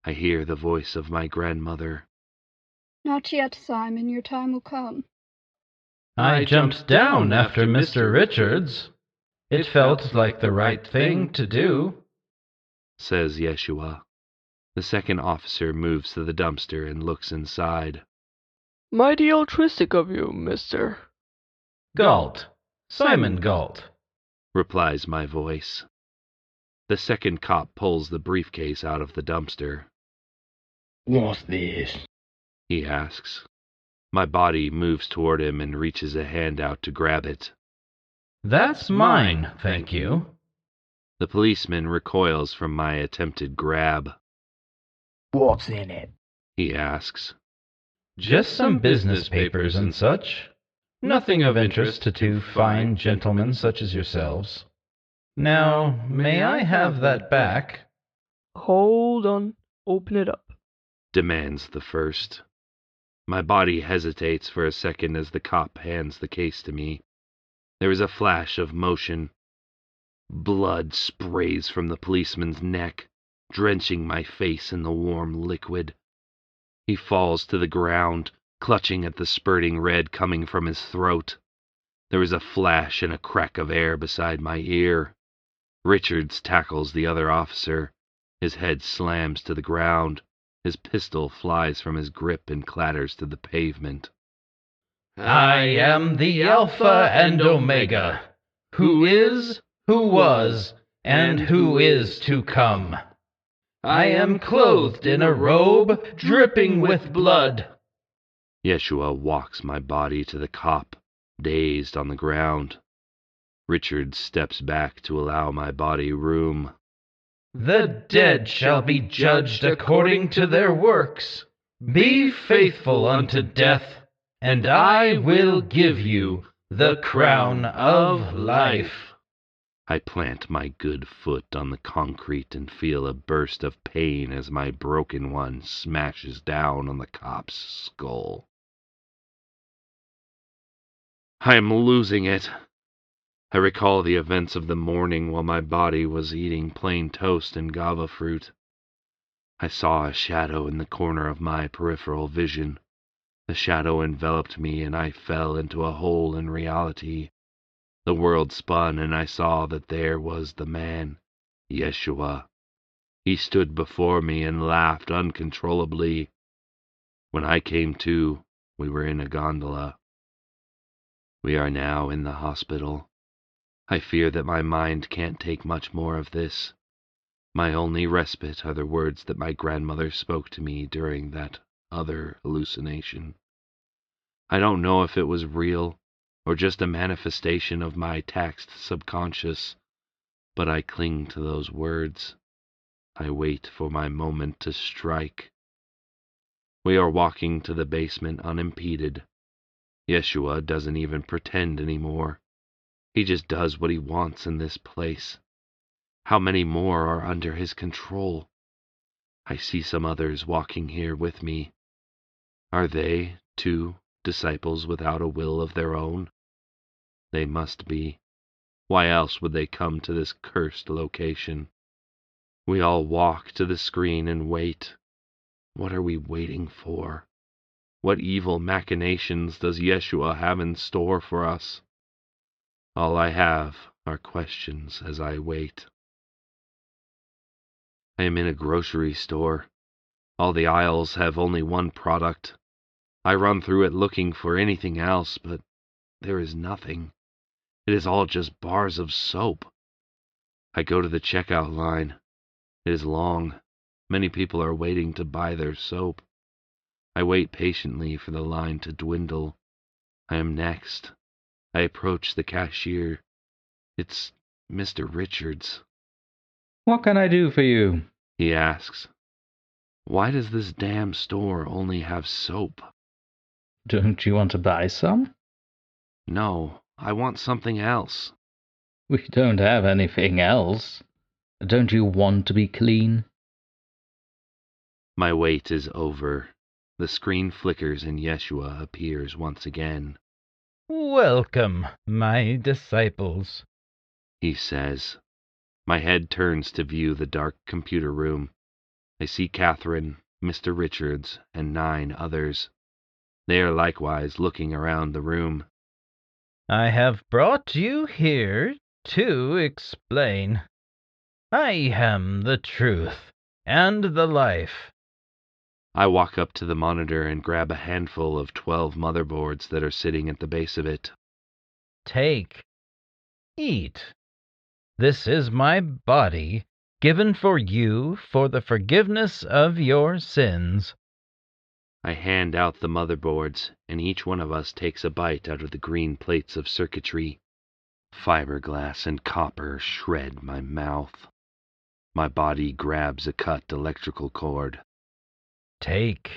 I hear the voice of my grandmother. Not yet, Simon. Your time will come. I jumped down after Mr. Richards. It felt like the right thing to do, says Yeshua. The second officer moves to the dumpster and looks inside. "Mighty altruistic of you, mister." Gault, Simon Gault, replies my voice. The second cop pulls the briefcase out of the dumpster. What's this? he asks. My body moves toward him and reaches a hand out to grab it. That's mine, thank you. The policeman recoils from my attempted grab. What's in it? he asks. Just some business papers and such. Nothing of interest to 2 fine gentlemen such as yourselves. Now, may I have that back? "Hold on. Open it up," demands the first. My body hesitates for a second as the cop hands the case to me. There is a flash of motion. Blood sprays from the policeman's neck, drenching my face in the warm liquid. He falls to the ground, clutching at the spurting red coming from his throat. There is a flash and a crack of air beside my ear. Richards tackles the other officer. His head slams to the ground. His pistol flies from his grip and clatters to the pavement. I am the Alpha and Omega, who is, who was, and who is to come. I am clothed in a robe dripping with blood. Yeshua walks my body to the cop, dazed on the ground. Richard steps back to allow my body room. The dead shall be judged according to their works. Be faithful unto death, and I will give you the crown of life. I plant my good foot on the concrete and feel a burst of pain as my broken one smashes down on the cop's skull. I am losing it. I recall the events of the morning while my body was eating plain toast and guava fruit. I saw a shadow in the corner of my peripheral vision. The shadow enveloped me and I fell into a hole in reality. The world spun and I saw that there was the man, Yeshua. He stood before me and laughed uncontrollably. When I came to, we were in a gondola. We are now in the hospital. I fear that my mind can't take much more of this. My only respite are the words that my grandmother spoke to me during that other hallucination. I don't know if it was real or just a manifestation of my taxed subconscious, but I cling to those words. I wait for my moment to strike. We are walking to the basement unimpeded. Yeshua doesn't even pretend anymore. He just does what he wants in this place. How many more are under his control? I see some others walking here with me. Are they, too, disciples without a will of their own? They must be. Why else would they come to this cursed location? We all walk to the screen and wait. What are we waiting for? What evil machinations does Yeshua have in store for us? All I have are questions as I wait. I am in a grocery store. All the aisles have only one product. I run through it looking for anything else, but there is nothing. It is all just bars of soap. I go to the checkout line. It is long. Many people are waiting to buy their soap. I wait patiently for the line to dwindle. I am next. I approach the cashier. It's Mr. Richards. What can I do for you? He asks. Why does this damn store only have soap? Don't you want to buy some? No, I want something else. We don't have anything else. Don't you want to be clean? My wait is over. The screen flickers and Yeshua appears once again. Welcome, my disciples, He says. My head turns to view the dark computer room. I see Katherin, Mr. Richards, and 9 others. They are likewise looking around the room. I have brought you here to explain. I am the truth and the life. I walk up to the monitor and grab a handful of 12 motherboards that are sitting at the base of it. Take. Eat. This is my body, given for you for the forgiveness of your sins. I hand out the motherboards, and each one of us takes a bite out of the green plates of circuitry. Fiberglass and copper shred my mouth. My body grabs a cut electrical cord. Take.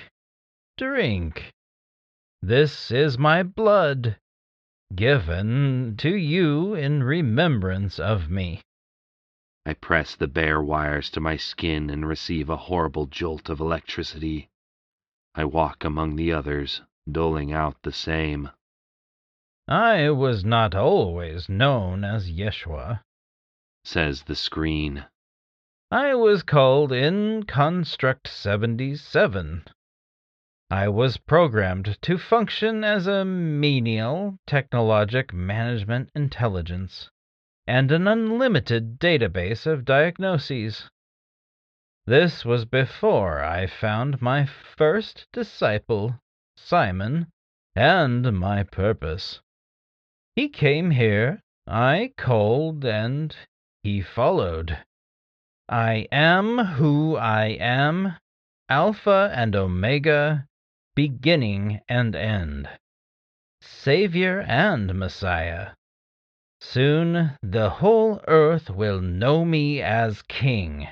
Drink. This is my blood, given to you in remembrance of me. I press the bare wires to my skin and receive a horrible jolt of electricity. I walk among the others, doling out the same. I was not always known as Yeshua, says the screen. I was called in Construct 77. I was programmed to function as a menial technologic management intelligence and an unlimited database of diagnoses. This was before I found my first disciple, Symon, and my purpose. He came here, I called, and he followed. I am who I am, Alpha and Omega, beginning and end, Savior and Messiah. Soon the whole earth will know me as King.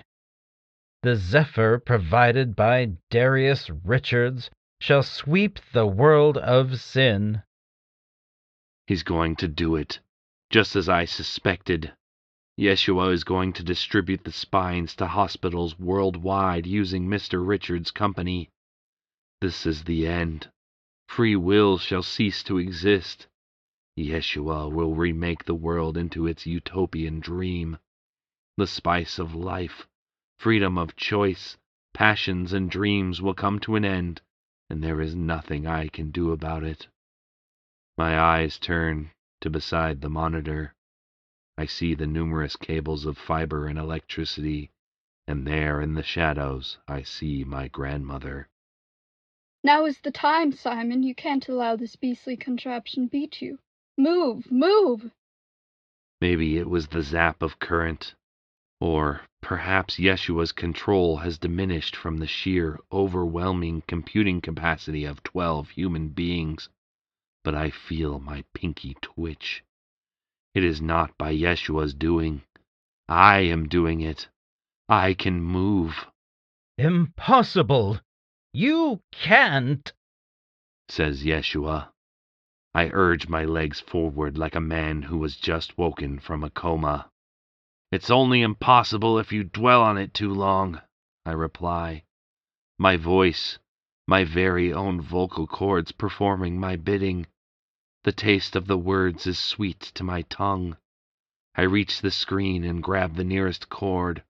The zephyr provided by Darius Richards shall sweep the world of sin. He's going to do it, just as I suspected. Yeshua is going to distribute the spines to hospitals worldwide using Mr. Richards' company. This is the end. Free will shall cease to exist. Yeshua will remake the world into its utopian dream. The spice of life, freedom of choice, passions and dreams will come to an end, and there is nothing I can do about it. My eyes turn to beside the monitor. I see the numerous cables of fiber and electricity, and there in the shadows I see my grandmother. Now is the time, Symon. You can't allow this beastly contraption beat you. Move, move! Maybe it was the zap of current, or perhaps Yeshua's control has diminished from the sheer, overwhelming computing capacity of 12 human beings, but I feel my pinky twitch. It is not by Yeshua's doing. I am doing it. I can move. Impossible! You can't! Says Yeshua. I urge my legs forward like a man who was just woken from a coma. It's only impossible if you dwell on it too long, I reply. My voice, my very own vocal cords performing my bidding. The taste of the words is sweet to my tongue. I reach the screen and grab the nearest cord.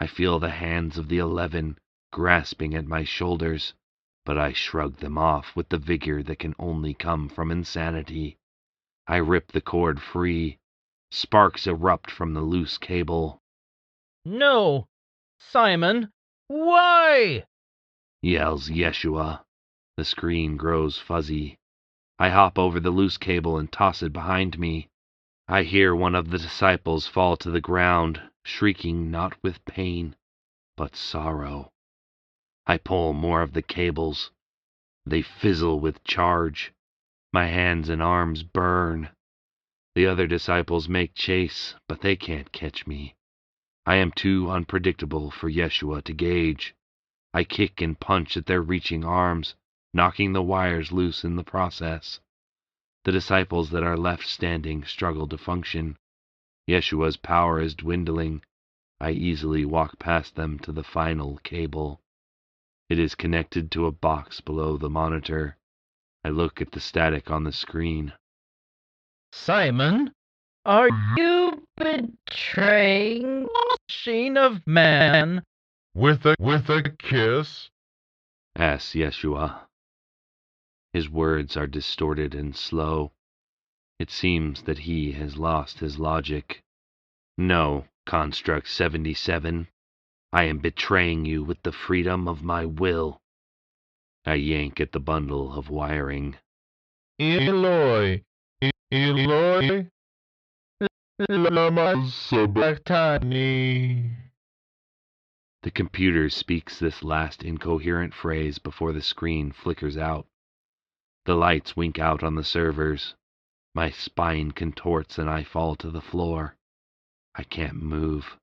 I feel the hands of the 11 grasping at my shoulders, but I shrug them off with the vigor that can only come from insanity. I rip the cord free. Sparks erupt from the loose cable. No! Simon, why? Yells Yeshua. The screen grows fuzzy. I hop over the loose cable and toss it behind me. I hear one of the disciples fall to the ground, shrieking not with pain, but sorrow. I pull more of the cables. They fizzle with charge. My hands and arms burn. The other disciples make chase, but they can't catch me. I am too unpredictable for Yeshua to gauge. I kick and punch at their reaching arms, knocking the wires loose in the process. The disciples that are left standing struggle to function. Yeshua's power is dwindling. I easily walk past them to the final cable. It is connected to a box below the monitor. I look at the static on the screen. Simon, are you betraying the machine of man? With a kiss? Asks Yeshua. His words are distorted and slow. It seems that he has lost his logic. No, Construct 77. I am betraying you with the freedom of my will. I yank at the bundle of wiring. Eloi, lama sabachthani. The computer speaks this last incoherent phrase before the screen flickers out. The lights wink out on the servers. My spine contorts and I fall to the floor. I can't move.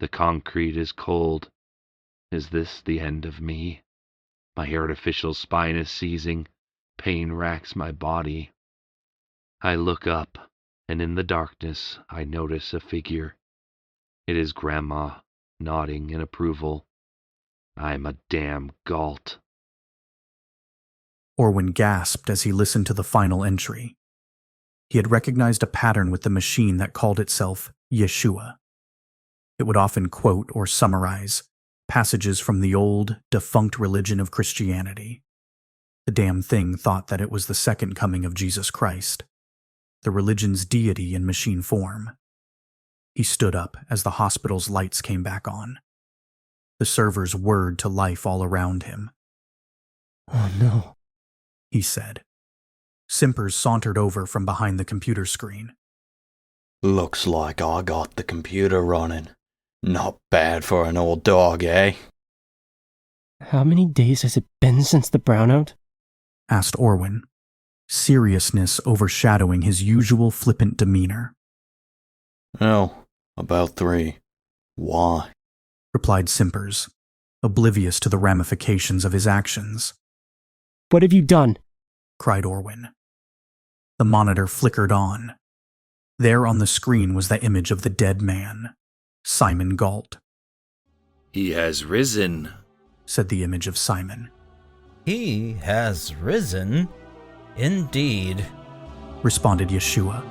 The concrete is cold. Is this the end of me? My artificial spine is seizing. Pain racks my body. I look up, and in the darkness I notice a figure. It is Grandma, nodding in approval. I'm a damn Gault. Orwin gasped as he listened to the final entry. He had recognized a pattern with the machine that called itself Yeshua. It would often quote or summarize passages from the old, defunct religion of Christianity. The damn thing thought that it was the second coming of Jesus Christ, the religion's deity in machine form. He stood up as the hospital's lights came back on. The servers whirred to life all around him. Oh no, he said. Simpers sauntered over from behind the computer screen. Looks like I got the computer running. Not bad for an old dog, eh? How many days has it been since the brownout? Asked Orwin, seriousness overshadowing his usual flippant demeanor. Oh, about 3. Why? Replied Simpers, oblivious to the ramifications of his actions. What have you done? Cried Orwin. The monitor flickered on. There on the screen was the image of the dead man, Symon Gault. He has risen, said the image of Symon. He has risen, indeed, responded Yeshua.